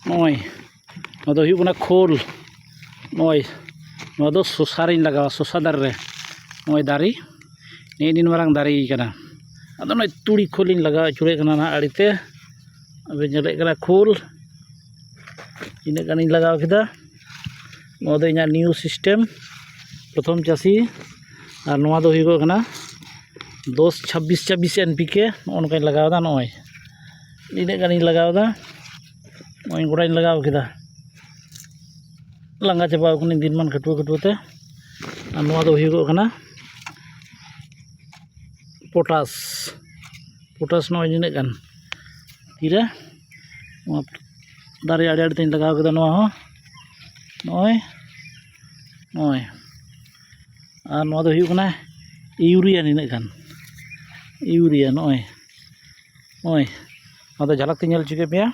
नॉय नोदो हुई कना खोल नॉय नोदो सोसारिन लगावा सोसा दार रे नॉय दारी नीन मारंग दारी कना अदो नॉय तुड़ी खोलिन लगा चुरे कना ना आड़ीते अबे जले कना खोल इने कानिन लगाव केदा नोदो इना न्यू सिस्टम प्रथम चासी और नोआ दो हुई कना 10-26 एनपीके नॉनकाइन लगावदा नॉय इने कानिन लगावदा नॉय गोटाइन लगाव केदा लंगा चाबा कनी दिन मान खटुते और नोआ दो हुई कना पोटास नॉय जिने गान तीरे दारे आड़े आड़े तीन लगाव केदा नोआ हो नॉय नॉय और नोआ दो हुई कना यूरिया निने गान यूरिया नॉय नॉय नोआ दो झलक ते नेल चुके पेया